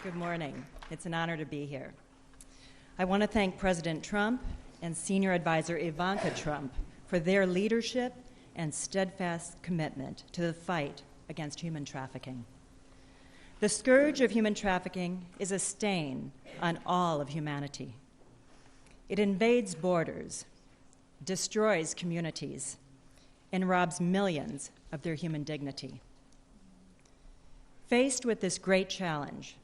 Good morning. It's an honor to be here. I want to thank President Trump and Senior Advisor Ivanka Trump for their leadership and steadfast commitment to the fight against human trafficking. The scourge of human trafficking is a stain on all of humanity. It invades borders, destroys communities, and robs millions of their human dignity. Faced with this great challenge,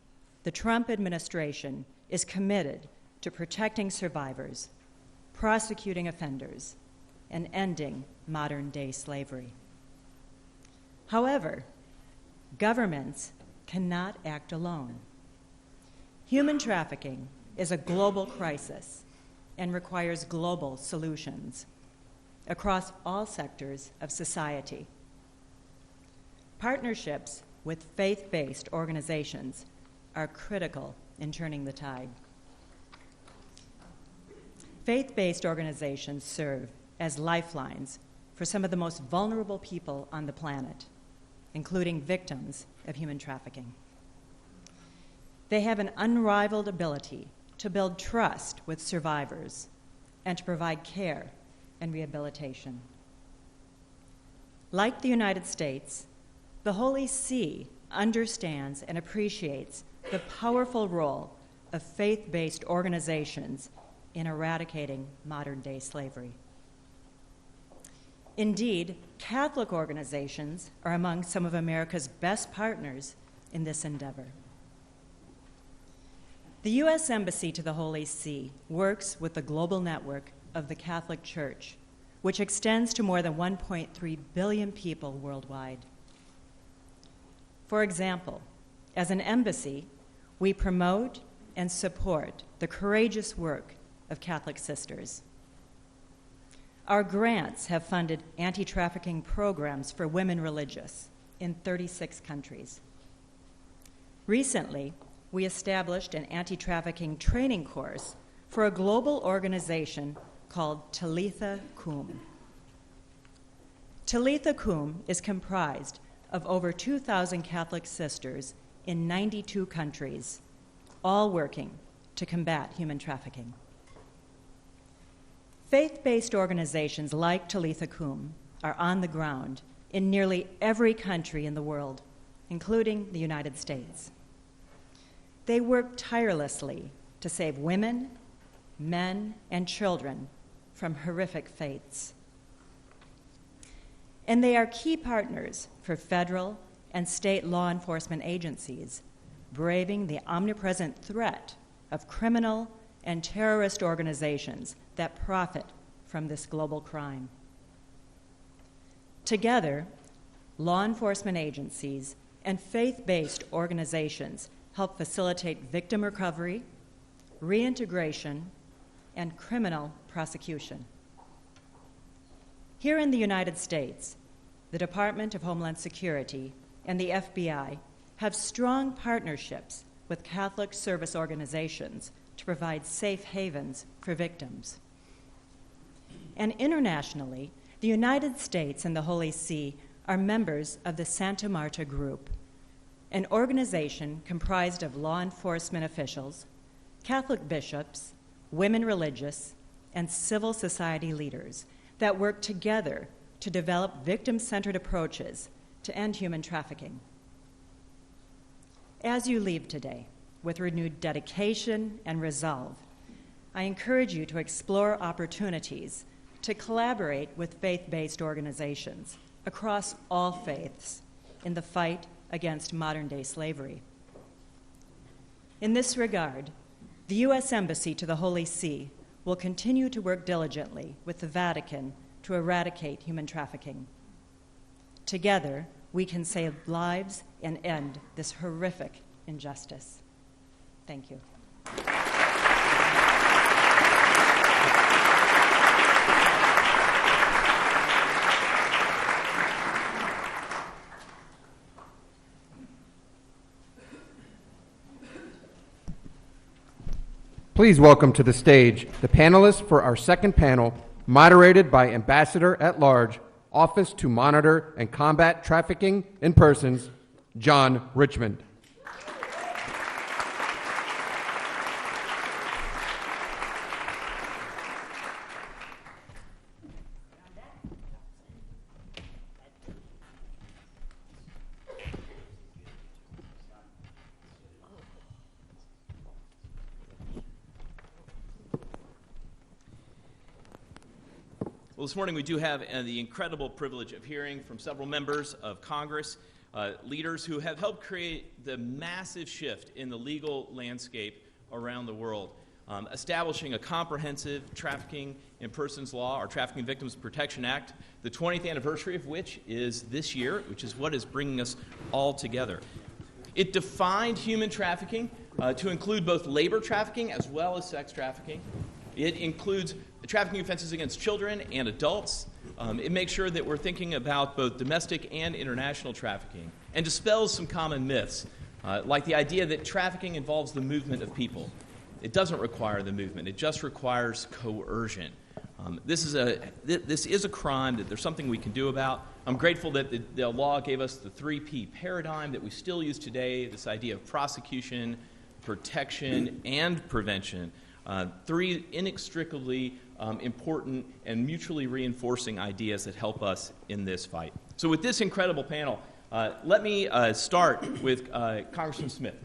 the Trump administration is committed to protecting survivors, prosecuting offenders, and ending modern-day slavery. However, governments cannot act alone. Human trafficking is a global crisis and requires global solutions across all sectors of society. Partnerships with faith-based organizations are critical in turning the tide. Faith-based organizations serve as lifelines for some of the most vulnerable people on the planet, including victims of human trafficking. They have an unrivaled ability to build trust with survivors and to provide care and rehabilitation. Like the United States, the Holy See understands and appreciates the powerful role of faith-based organizations in eradicating modern-day slavery. Indeed, Catholic organizations are among some of America's best partners in this endeavor. The U.S. Embassy to the Holy See works with the global network of the Catholic Church, which extends to more than 1.3 billion people worldwide. For example, as an embassy, we promote and support the courageous work of Catholic sisters. Our grants have funded anti-trafficking programs for women religious in 36 countries. Recently, we established an anti-trafficking training course for a global organization called Talitha Cum. Talitha Cum is comprised of over 2,000 Catholic sisters in 92 countries, all working to combat human trafficking. Faith-based organizations like Talitha Cum are on the ground in nearly every country in the world, including the United States. They work tirelessly to save women, men, and children from horrific fates. And they are key partners for federal and state law enforcement agencies, braving the omnipresent threat of criminal and terrorist organizations that profit from this global crime. Together, law enforcement agencies and faith-based organizations help facilitate victim recovery, reintegration, and criminal prosecution. Here in the United States, the Department of Homeland Security and the FBI have strong partnerships with Catholic service organizations to provide safe havens for victims. And internationally, the United States and the Holy See are members of the Santa Marta Group, an organization comprised of law enforcement officials, Catholic bishops, women religious, and civil society leaders that work together to develop victim-centered approaches to end human trafficking. As you leave today with renewed dedication and resolve, I encourage you to explore opportunities to collaborate with faith-based organizations across all faiths in the fight against modern-day slavery. In this regard, the U.S. Embassy to the Holy See will continue to work diligently with the Vatican to eradicate human trafficking. Together, we can save lives and end this horrific injustice. Thank you. Please welcome to the stage the panelists for our second panel, moderated by Ambassador at Large, Office to Monitor and Combat Trafficking in Persons, John Richmond. Well, this morning we do have the incredible privilege of hearing from several members of Congress, leaders who have helped create the massive shift in the legal landscape around the world, establishing a comprehensive trafficking in persons law, or Trafficking Victims Protection Act, the 20th anniversary of which is this year, which is what is bringing us all together. It defined human trafficking to include both labor trafficking as well as sex trafficking. It includes trafficking offenses against children and adults. It makes sure that we're thinking about both domestic and international trafficking, and dispels some common myths, like the idea that trafficking involves the movement of people. It doesn't require the movement. It just requires coercion. This is a crime that there's something we can do about. I'm grateful that the law gave us the 3P paradigm that we still use today, this idea of prosecution, protection, and prevention. Three inextricably important and mutually reinforcing ideas that help us in this fight. So with this incredible panel, let me start with Congressman Smith.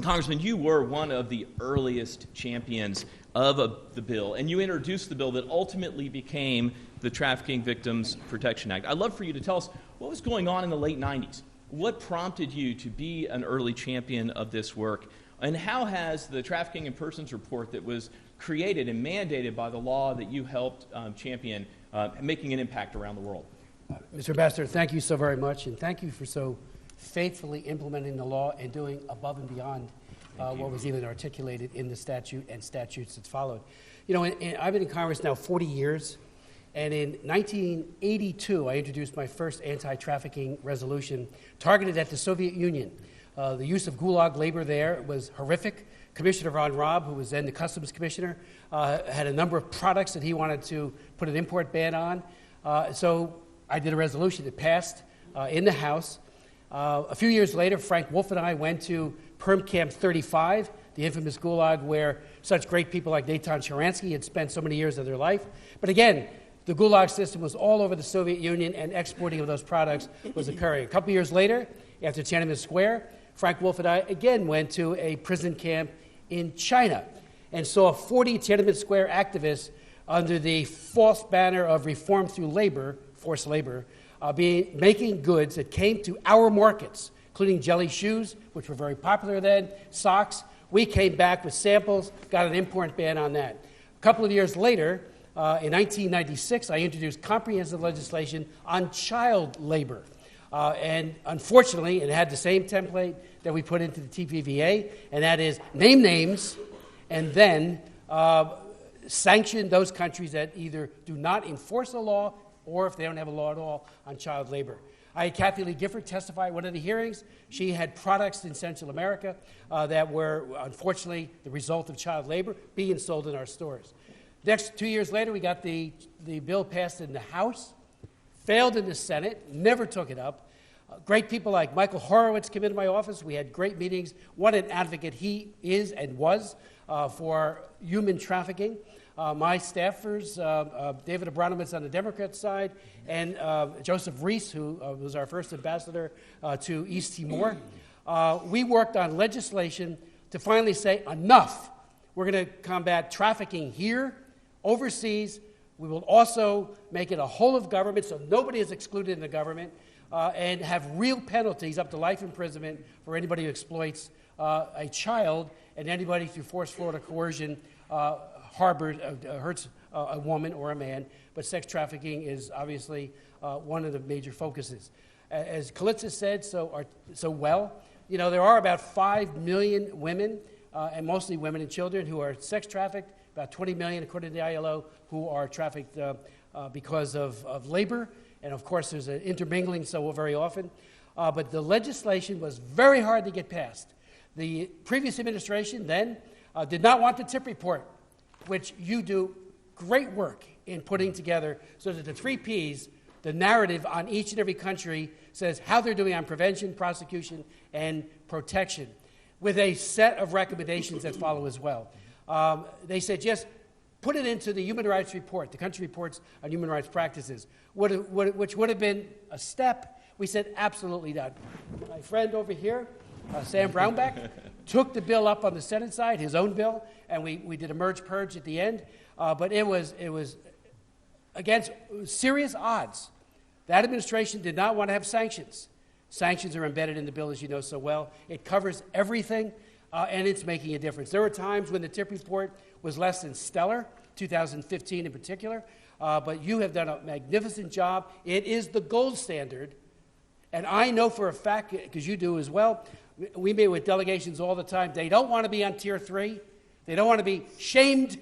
Congressman, you were one of the earliest champions of the bill, and you introduced the bill that ultimately became the Trafficking Victims Protection Act. I'd love for you to tell us what was going on in the late 90s. What prompted you to be an early champion of this work? And how has the Trafficking in Persons report that was created and mandated by the law that you helped champion making an impact around the world? Mr. Ambassador, thank you so very much, and thank you for so faithfully implementing the law and doing above and beyond what was even articulated in the statute and statutes that followed. You know, I've been in Congress now 40 years, and in 1982, I introduced my first anti-trafficking resolution targeted at the Soviet Union. The use of gulag labor there was horrific. Commissioner Von Raab, who was then the Customs Commissioner, had a number of products that he wanted to put an import ban on. So I did a resolution that passed in the House. A few years later, Frank Wolf and I went to Perm Camp 35, the infamous gulag where such great people like Natan Sharansky had spent so many years of their life. But again, the gulag system was all over the Soviet Union, and exporting of those products was occurring. A couple years later, after Tiananmen Square, Frank Wolf and I again went to a prison camp in China and saw 40 Tiananmen Square activists under the false banner of reform through labor, forced labor, making goods that came to our markets, including jelly shoes, which were very popular then, socks. We came back with samples, got an import ban on that. A couple of years later, in 1996, I introduced comprehensive legislation on child labor. And unfortunately, it had the same template that we put into the TPVA, and that is name names and then sanction those countries that either do not enforce the law or if they don't have a law at all on child labor. I had Kathy Lee Gifford testify at one of the hearings. She had products in Central America that were, unfortunately, the result of child labor being sold in our stores. Next, 2 years later, we got the bill passed in the House, failed in the Senate, never took it up. Great people like Michael Horowitz came into my office. We had great meetings. What an advocate he is and was for human trafficking. My staffers, David Abramowitz on the Democrat side, and Joseph Reese, who was our first ambassador to East Timor. We worked on legislation to finally say, enough. We're going to combat trafficking here, overseas. We will also make it a whole of government, so nobody is excluded in the government, and have real penalties up to life imprisonment for anybody who exploits a child, and anybody through force, fraud, or coercion hurts a woman or a man. But sex trafficking is obviously one of the major focuses. As Kalitza said so well, you know, there are about 5 million women, and mostly women and children, who are sex trafficked, about 20 million, according to the ILO, who are trafficked because of labor. And, of course, there's an intermingling so very often. But the legislation was very hard to get passed. The previous administration then did not want the TIP report, which you do great work in putting together so that the 3 Ps, the narrative on each and every country, says how they're doing on prevention, prosecution, and protection, with a set of recommendations that follow as well. They said, just put it into the human rights report, the country reports on human rights practices, which would have been a step. We said, absolutely not. My friend over here, Sam Brownback, took the bill up on the Senate side, his own bill, and we did a merge purge at the end. But it was against serious odds. That administration did not want to have sanctions. Sanctions are embedded in the bill, as you know so well. It covers everything, and it's making a difference. There were times when the TIP report was less than stellar, 2015 in particular, but you have done a magnificent job. It is the gold standard, and I know for a fact, because you do as well, we meet with delegations all the time. They don't want to be on Tier 3. They don't want to be shamed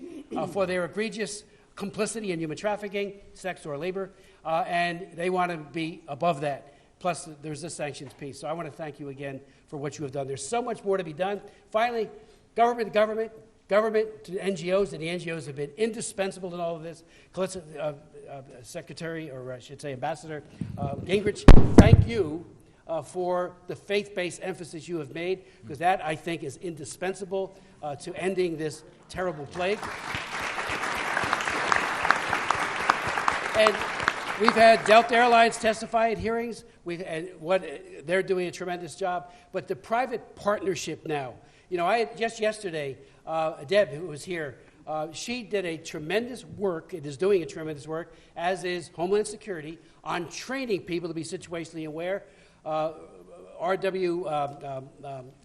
for their egregious complicity in human trafficking, sex or labor, and they want to be above that. Plus, there's the sanctions piece. So I want to thank you again for what you have done. There's so much more to be done. Finally, government to NGOs, and the NGOs have been indispensable in all of this. Secretary, or I should say Ambassador Gingrich, thank you for the faith-based emphasis you have made, because that, I think, is indispensable to ending this terrible plague. And we've had Delta Airlines testify at hearings. They're doing a tremendous job. But the private partnership now, just yesterday, Deb, who was here, she did a tremendous work, it is doing a tremendous work, as is Homeland Security, on training people to be situationally aware. R.W.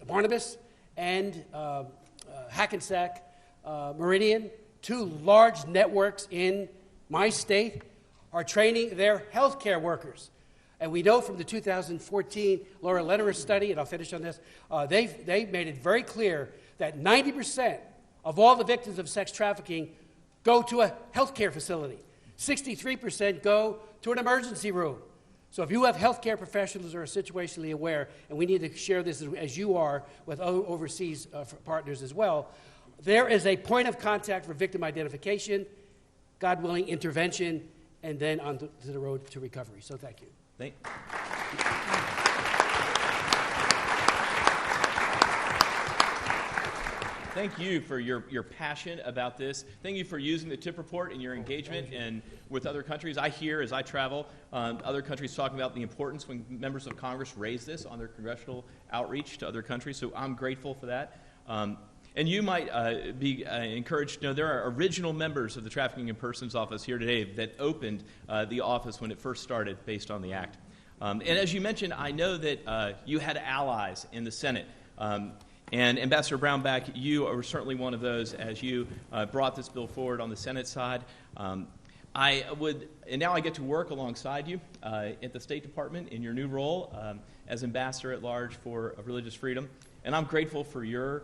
Barnabas and Hackensack Meridian, two large networks in my state, are training their healthcare workers. And we know from the 2014 Laura Lederer study, and I'll finish on this, they've made it very clear that 90% of all the victims of sex trafficking go to a healthcare facility. 63% go to an emergency room. So if you have healthcare professionals who are situationally aware, and we need to share this as you are with overseas partners as well, there is a point of contact for victim identification, God willing, intervention, and then on to the road to recovery. So thank you. Thank you for your passion about this. Thank you for using the TIP report in your engagement and with other countries. I hear, as I travel, other countries talking about the importance when members of Congress raise this on their congressional outreach to other countries, so I'm grateful for that. And you might be encouraged to know there are original members of the Trafficking in Persons Office here today that opened the office when it first started based on the Act. And as you mentioned, I know that you had allies in the Senate. And Ambassador Brownback, you are certainly one of those as you brought this bill forward on the Senate side. And now I get to work alongside you at the State Department in your new role as Ambassador at Large for Religious Freedom. And I'm grateful for your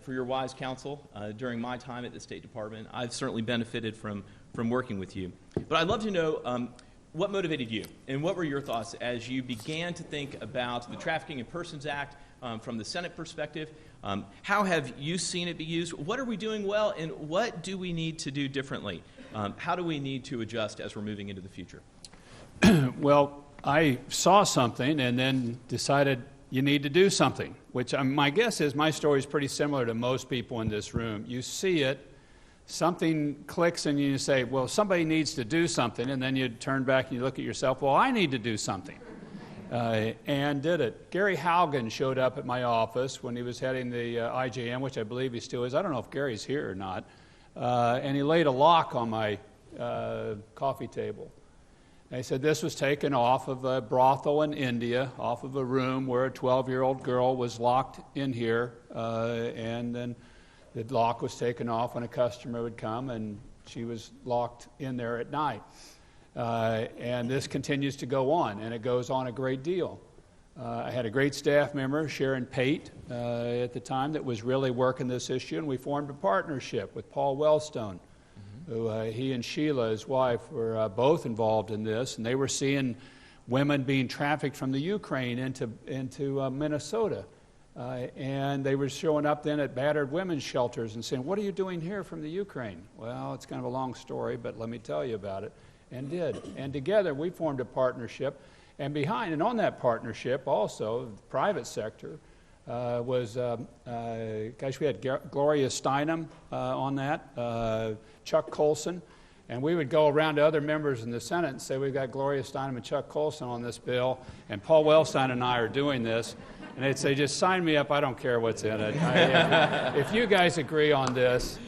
wise counsel during my time at the State Department. I've certainly benefited from working with you. But I'd love to know what motivated you, and what were your thoughts as you began to think about the Trafficking in Persons Act from the Senate perspective? How have you seen it be used? What are we doing well, and what do we need to do differently? How do we need to adjust as we're moving into the future? Well, I saw something and then decided you need to do something, which my guess is my story is pretty similar to most people in this room. You see it, something clicks, and you say, well, somebody needs to do something, and then you turn back and you look at yourself, well, I need to do something. And did it. Gary Haugen showed up at my office when he was heading the IJM, which I believe he still is. I don't know if Gary's here or not. And he laid a lock on my coffee table. And he said this was taken off of a brothel in India, off of a room where a 12-year-old girl was locked in here, and then the lock was taken off when a customer would come, and she was locked in there at night. And this continues to go on, and it goes on a great deal. I had a great staff member, Sharon Pate, at the time, that was really working this issue, and we formed a partnership with Paul Wellstone, who he and Sheila, his wife, were both involved in this, and they were seeing women being trafficked from the Ukraine into Minnesota. And they were showing up then at battered women's shelters and saying, what are you doing here from the Ukraine? Well, it's kind of a long story, but let me tell you about it. And did. And together we formed a partnership. And behind and on that partnership also, the private sector was, we had Gloria Steinem on that, Chuck Colson. And we would go around to other members in the Senate and say, we've got Gloria Steinem and Chuck Colson on this bill, and Paul Wellstone and I are doing this. And they'd say, just sign me up, I don't care what's in it. If you guys agree on this,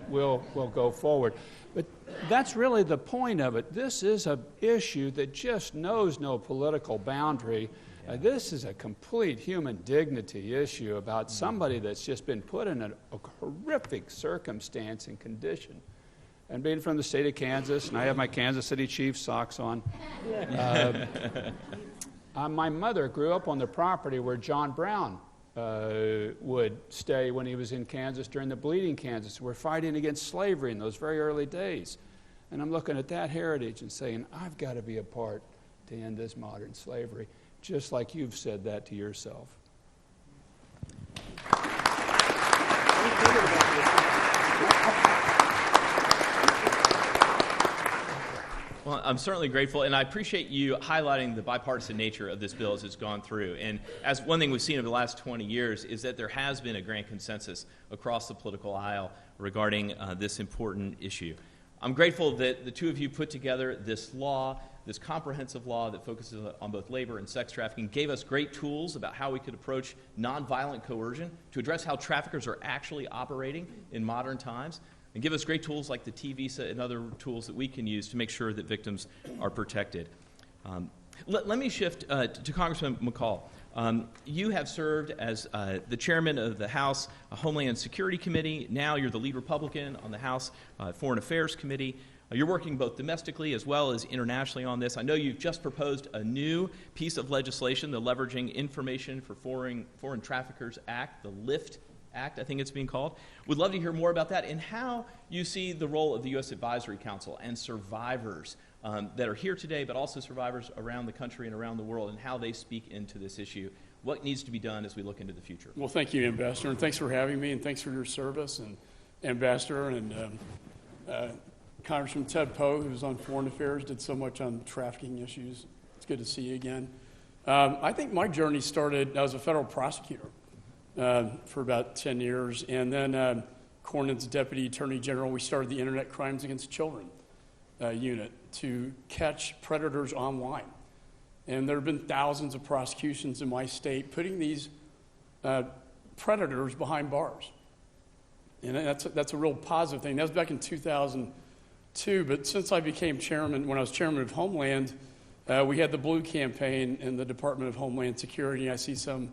we'll go forward. But that's really the point of it. This is an issue that just knows no political boundary. This is a complete human dignity issue about somebody that's just been put in a horrific circumstance and condition. And being from the state of Kansas, and I have my Kansas City Chiefs socks on, my mother grew up on the property where John Brown would stay when he was in Kansas during the Bleeding Kansas. We're fighting against slavery in those very early days. And I'm looking at that heritage and saying, I've got to be a part to end this modern slavery, just like you've said that to yourself. Well, I'm certainly grateful, and I appreciate you highlighting the bipartisan nature of this bill as it's gone through. And as one thing we've seen over the last 20 years is that there has been a grand consensus across the political aisle regarding this important issue. I'm grateful that the two of you put together this law, this comprehensive law that focuses on both labor and sex trafficking, gave us great tools about how we could approach nonviolent coercion to address how traffickers are actually operating in modern times, and give us great tools like the T-Visa and other tools that we can use to make sure that victims are protected. Let me shift to Congressman McCall. You have served as the chairman of the House Homeland Security Committee. Now you're the lead Republican on the House Foreign Affairs Committee. You're working both domestically as well as internationally on this. I know you've just proposed a new piece of legislation, the Leveraging Information for Foreign Traffickers Act, the LIFT Act, I think it's being called. We'd love to hear more about that and how you see the role of the U.S. Advisory Council and survivors that are here today, but also survivors around the country and around the world, and how they speak into this issue. What needs to be done as we look into the future? Well, thank you, Ambassador, and thanks for having me, and thanks for your service, and Ambassador, and Congressman Ted Poe, who was on Foreign Affairs, did so much on trafficking issues. It's good to see you again. I think my journey started, I was a federal prosecutor for about 10 years, and then Cornyn's Deputy Attorney General, we started the Internet Crimes Against Children unit to catch predators online. And there have been thousands of prosecutions in my state putting these predators behind bars. And that's a real positive thing. That was back in 2002, but since I became chairman, when I was chairman of Homeland, we had the Blue Campaign in the Department of Homeland Security. I see some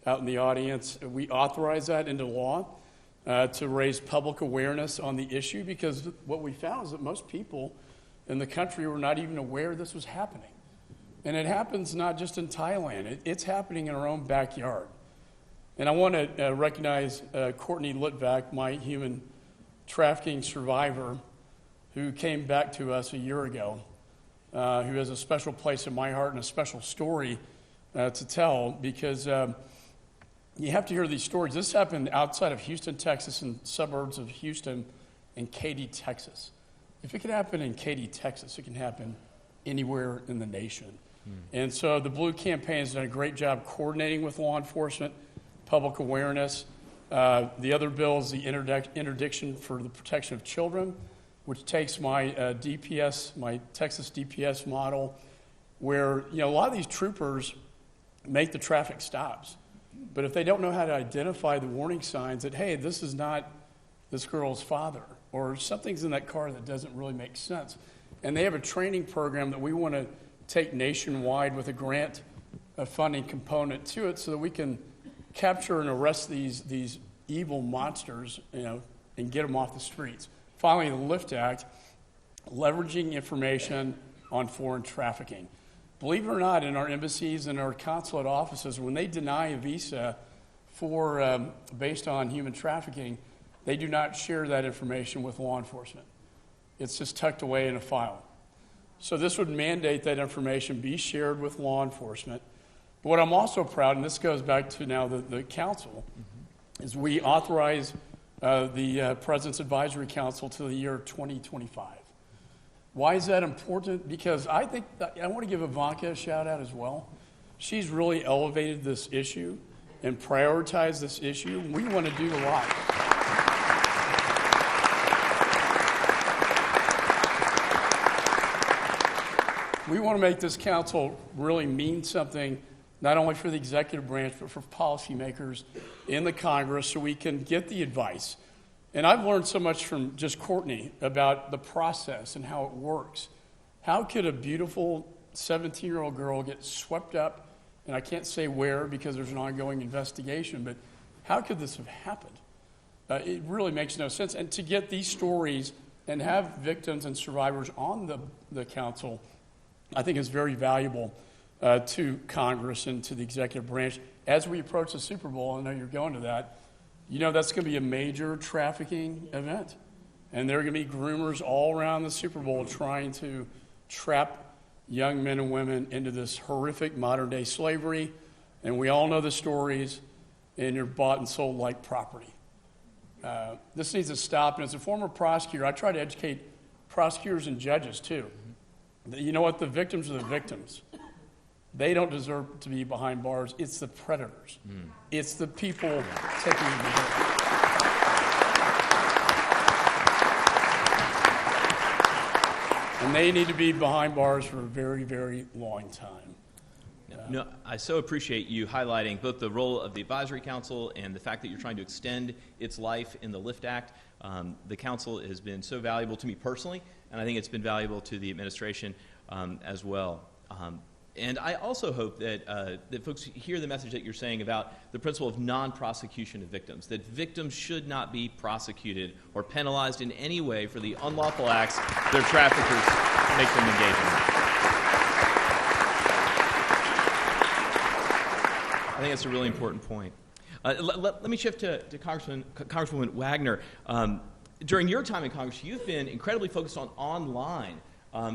out in the audience. We authorized that into law to raise public awareness on the issue, because what we found is that most people in the country were not even aware this was happening. And it happens not just in Thailand. It's happening in our own backyard. And I want to recognize Courtney Litvak, my human trafficking survivor, who came back to us a year ago, who has a special place in my heart and a special story to tell, because you have to hear these stories. This happened outside of Houston, Texas, and suburbs of Houston and Katy, Texas. If it can happen in Katy, Texas, it can happen anywhere in the nation. And so the Blue Campaign has done a great job coordinating with law enforcement, public awareness. The other bill is the interdiction for the protection of children, which takes my DPS, my Texas DPS model, where a lot of these troopers make the traffic stops. But if they don't know how to identify the warning signs that, hey, this is not this girl's father, or something's in that car that doesn't really make sense. And they have a training program that we want to take nationwide with a grant funding component to it, so that we can capture and arrest these evil monsters, and get them off the streets. Finally, the LIFT Act, leveraging information on foreign trafficking. Believe it or not, in our embassies and our consulate offices, when they deny a visa for based on human trafficking, they do not share that information with law enforcement. It's just tucked away in a file. So this would mandate that information be shared with law enforcement. But what I'm also proud, and this goes back to now the council, is we authorize the President's Advisory Council to the year 2025. Why is that important? Because I think I want to give Ivanka a shout out as well. She's really elevated this issue and prioritized this issue. We want to do a lot. We want to make this council really mean something, not only for the executive branch, but for policymakers in the Congress, so we can get the advice And I've learned so much from just Courtney about the process and how it works. How could a beautiful 17-year-old girl get swept up, and I can't say where because there's an ongoing investigation, but how could this have happened? It really makes no sense. And to get these stories and have victims and survivors on the council, I think is very valuable to Congress and to the executive branch. As we approach the Super Bowl, I know you're going to that, you know that's going to be a major trafficking event. And there are going to be groomers all around the Super Bowl trying to trap young men and women into this horrific modern-day slavery. And we all know the stories, and you're bought and sold like property. This needs to stop. And as a former prosecutor, I try to educate prosecutors and judges, too. You know what? The victims are the victims. They don't deserve to be behind bars. It's the predators. It's the people taking the hit. And they need to be behind bars for a very, very long time. No, I so appreciate you highlighting both the role of the Advisory Council and the fact that you're trying to extend its life in the LIFT Act. The council has been so valuable to me personally, and I think it's been valuable to the administration as well. And I also hope that, that folks hear the message that you're saying about the principle of non-prosecution of victims, that victims should not be prosecuted or penalized in any way for the unlawful acts their traffickers make them engage in. I think that's a really important point. Let me shift to Congresswoman Wagner. During your time in Congress, you've been incredibly focused on online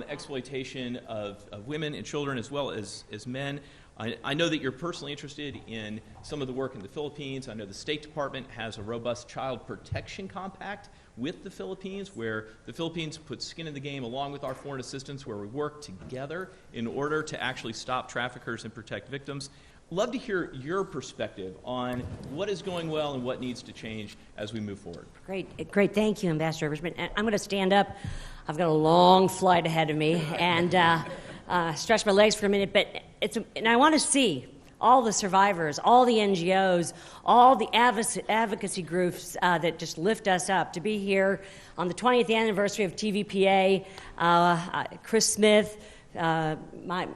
exploitation of women and children as well as men. I know that you're personally interested in some of the work in the Philippines. I know the State Department has a robust child protection compact with the Philippines, where the Philippines puts skin in the game along with our foreign assistance, where we work together in order to actually stop traffickers and protect victims. Love to hear your perspective on what is going well and what needs to change as we move forward. Great. Thank you, Ambassador Richmond. I'm going to stand up. I've got a long flight ahead of me and stretch my legs for a minute. But and I want to see all the survivors, all the NGOs, all the advocacy groups that just lift us up. To be here on the 20th anniversary of TVPA, Chris Smith, my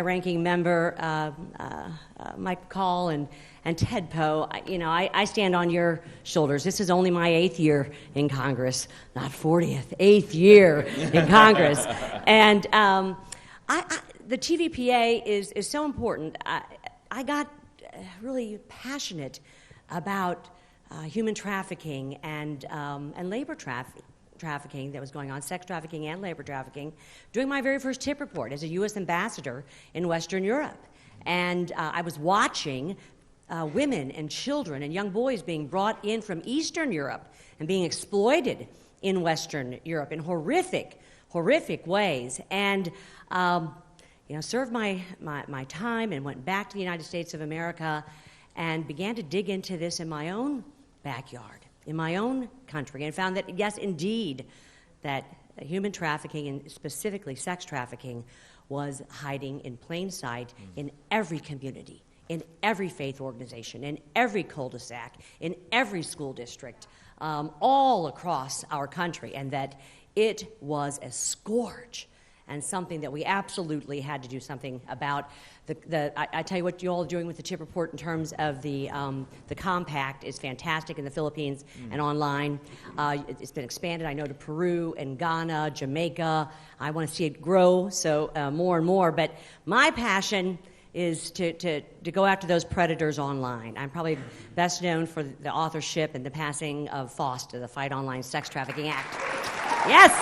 ranking member, Mike Call and Ted Poe, I stand on your shoulders. This is only my 8th year in Congress, not 40th, 8th year in Congress. And the TVPA is so important. I got really passionate about human trafficking and labor trafficking that was going on, sex trafficking and labor trafficking, during my very first TIP report as a U.S. ambassador in Western Europe. And I was watching women and children and young boys being brought in from Eastern Europe and being exploited in Western Europe in horrific ways. And served my time and went back to the United States of America and began to dig into this in my own backyard, in my own country, and found that, yes, indeed, that human trafficking, and specifically sex trafficking, was hiding in plain sight in every community, in every faith organization, in every cul-de-sac, in every school district, all across our country, and that it was a scourge and something that we absolutely had to do something about. I tell you what you all are doing with the TIP report in terms of the compact is fantastic in the Philippines and online. It's been expanded, I know, to Peru and Ghana, Jamaica. I want to see it grow, so more and more. But my passion is to go after those predators online. I'm probably best known for the authorship and the passing of FOSTA, the Fight Online Sex Trafficking Act. Yes!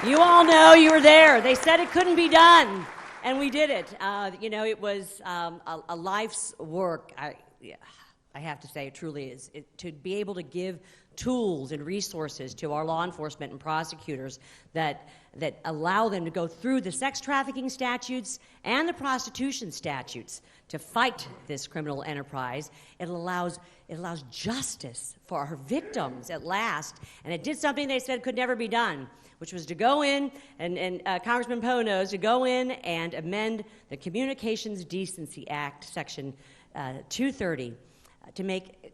You all know, you were there. They said it couldn't be done, and we did it. It was a life's work. I have to say, it truly is. To be able to give tools and resources to our law enforcement and prosecutors that allow them to go through the sex trafficking statutes and the prostitution statutes to fight this criminal enterprise. It allows justice for our victims at last, and it did something they said could never be done, which was to go in, and Congressman Poe knows, to go in and amend the Communications Decency Act, Section 230, to make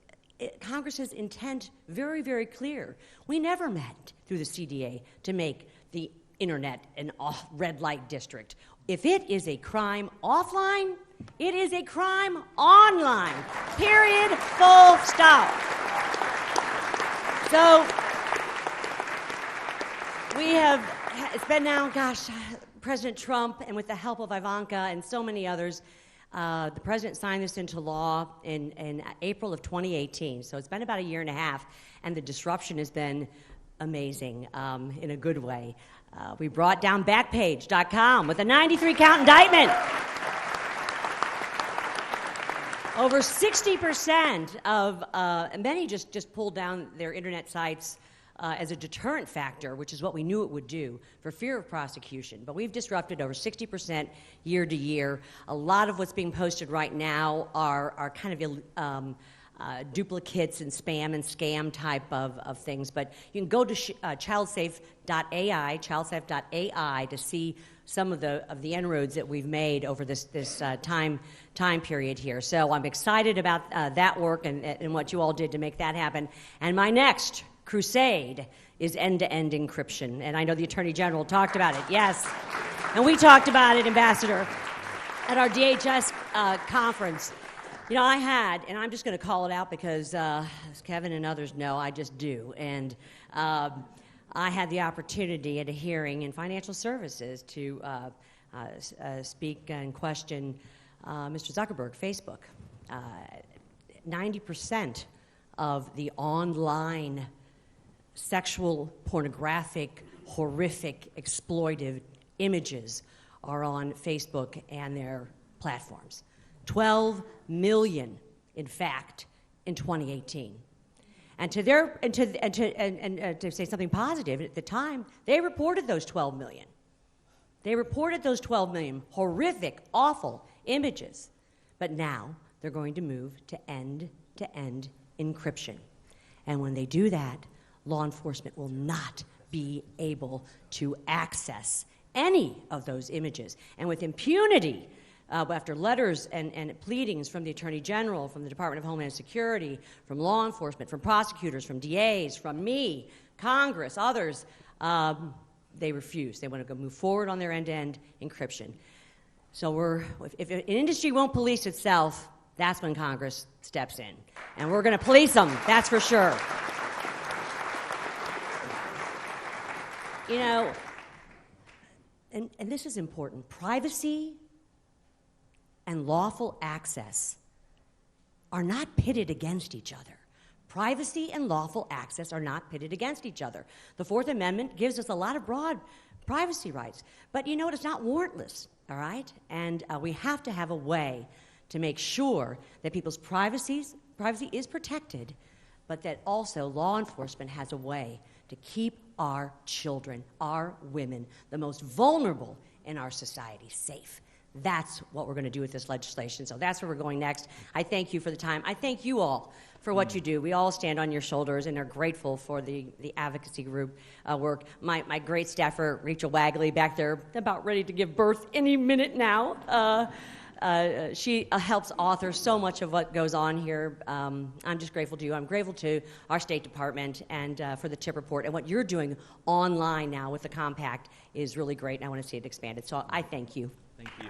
Congress's intent very, very clear. We never meant through the CDA to make the internet an red light district. If it is a crime offline, it is a crime online. Period. Full stop. So we have, it's been now, gosh, President Trump, and with the help of Ivanka and so many others, the president signed this into law in April of 2018. So it's been about a year and a half, and the disruption has been amazing in a good way. We brought down Backpage.com with a 93-count indictment. Over 60% of, many just pulled down their internet sites as a deterrent factor, which is what we knew it would do, for fear of prosecution. But we've disrupted over 60% year to year. A lot of what's being posted right now are kind of duplicates and spam and scam type of things. But you can go to childsafe.ai to see some of the inroads that we've made over this time period here. So I'm excited about that work and what you all did to make that happen. And my next crusade is end-to-end encryption. And I know the Attorney General talked about it, yes. And we talked about it, Ambassador, at our DHS conference. You know, I had, and I'm just going to call it out because, as Kevin and others know, I just do. And I had the opportunity at a hearing in financial services to speak and question Mr. Zuckerberg, Facebook. 90% of the online sexual, pornographic, horrific, exploitive images are on Facebook and their platforms. 12 million, in fact, in 2018. And to say something positive, at the time, they reported those 12 million. They reported those 12 million horrific, awful images. But now they're going to move to end-to-end encryption. And when they do that, law enforcement will not be able to access any of those images. And with impunity, after letters and pleadings from the Attorney General, from the Department of Homeland Security, from law enforcement, from prosecutors, from DAs, from me, Congress, others, they refuse. They want to go move forward on their end-to-end encryption. So if an industry won't police itself, that's when Congress steps in. And we're going to police them, that's for sure. You know, and this is important, privacy and lawful access are not pitted against each other. Privacy and lawful access are not pitted against each other. The Fourth Amendment gives us a lot of broad privacy rights, but you know what, it's not warrantless, all right? And we have to have a way to make sure that people's privacy is protected, but that also law enforcement has a way to keep our children, our women, the most vulnerable in our society, safe. That's what we're going to do with this legislation. So that's where we're going next. I thank you for the time. I thank you all for what you do. We all stand on your shoulders and are grateful for the advocacy group work. My great staffer, Rachel Wagley, back there, about ready to give birth any minute now. She helps author so much of what goes on here. I'm just grateful to you. I'm grateful to our State Department and for the TIP report. And what you're doing online now with the Compact is really great, and I want to see it expanded. So I thank you. Thank you.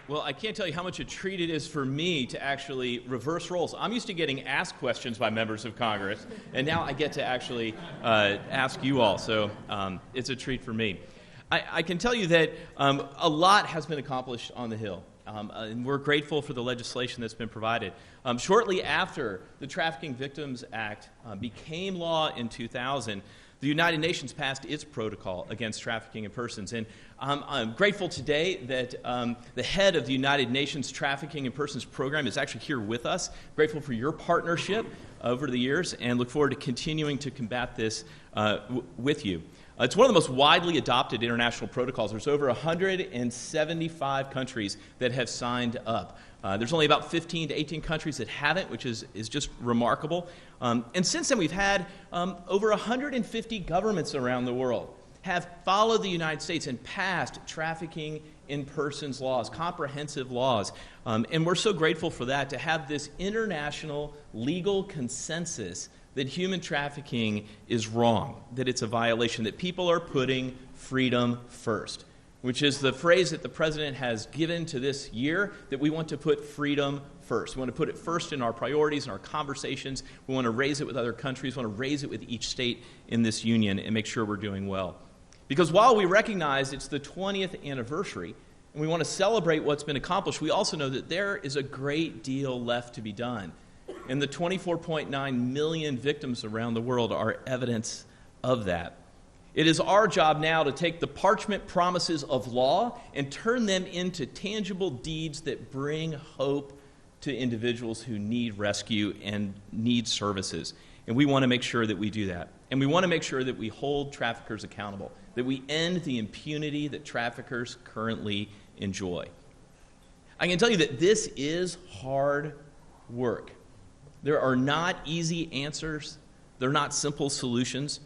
Well, I can't tell you how much a treat it is for me to actually reverse roles. I'm used to getting asked questions by members of Congress, and now I get to actually ask you all, so it's a treat for me. I can tell you that a lot has been accomplished on the Hill, and we're grateful for the legislation that's been provided. Shortly after the Trafficking Victims Act became law in 2000, the United Nations passed its protocol against trafficking in persons. And I'm grateful today that the head of the United Nations Trafficking in Persons program is actually here with us. Grateful for your partnership over the years and look forward to continuing to combat this with you. It's one of the most widely adopted international protocols. There's over 175 countries that have signed up. There's only about 15 to 18 countries that haven't, which is just remarkable. And since then, we've had over 150 governments around the world have followed the United States and passed trafficking in persons laws, comprehensive laws. And we're so grateful for that, to have this international legal consensus that human trafficking is wrong, that it's a violation, that people are putting freedom first, which is the phrase that the president has given to this year, that we want to put freedom first. We want to put it first in our priorities and our conversations. We want to raise it with other countries. We want to raise it with each state in this union and make sure we're doing well. Because while we recognize it's the 20th anniversary and we want to celebrate what's been accomplished, we also know that there is a great deal left to be done. And the 24.9 million victims around the world are evidence of that. It is our job now to take the parchment promises of law and turn them into tangible deeds that bring hope to individuals who need rescue and need services. And we want to make sure that we do that. And we want to make sure that we hold traffickers accountable, that we end the impunity that traffickers currently enjoy. I can tell you that this is hard work. There are not easy answers. They're not simple solutions.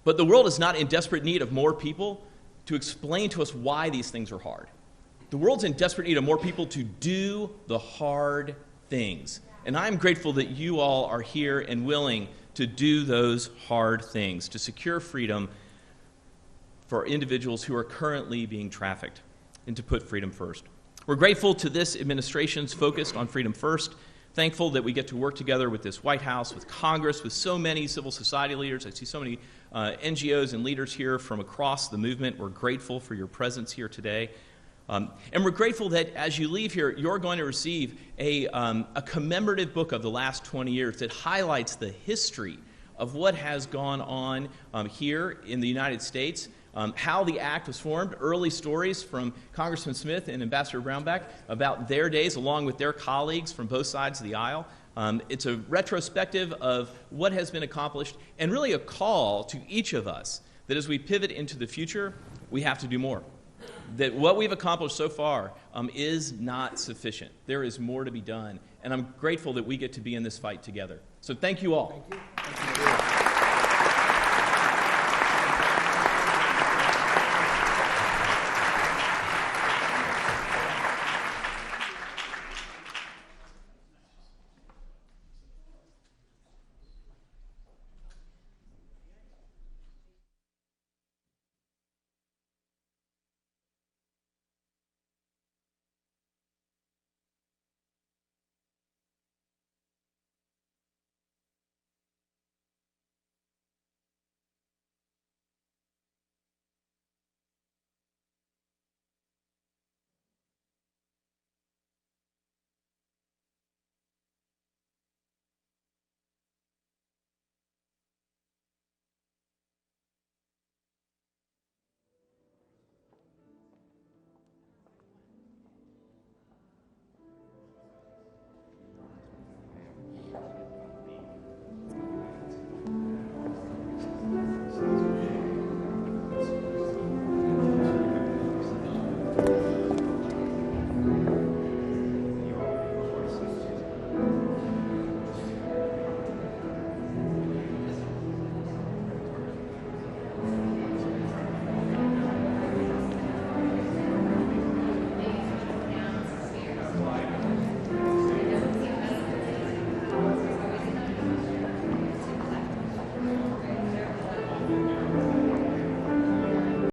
But the world is not in desperate need of more people to explain to us why these things are hard. The world's in desperate need of more people to do the hard things. And I'm grateful that you all are here and willing to do those hard things, to secure freedom for individuals who are currently being trafficked, and to put freedom first. We're grateful to this administration's focus on freedom first. Thankful that we get to work together with this White House, with Congress, with so many civil society leaders. I see so many NGOs and leaders here from across the movement. We're grateful for your presence here today. And we're grateful that as you leave here, you're going to receive a commemorative book of the last 20 years that highlights the history of what has gone on here in the United States, how the act was formed, early stories from Congressman Smith and Ambassador Brownback about their days along with their colleagues from both sides of the aisle. It's a retrospective of what has been accomplished and really a call to each of us that as we pivot into the future, we have to do more. That what we've accomplished so far is not sufficient. There is more to be done, and I'm grateful that we get to be in this fight together. So thank you all. Thank you.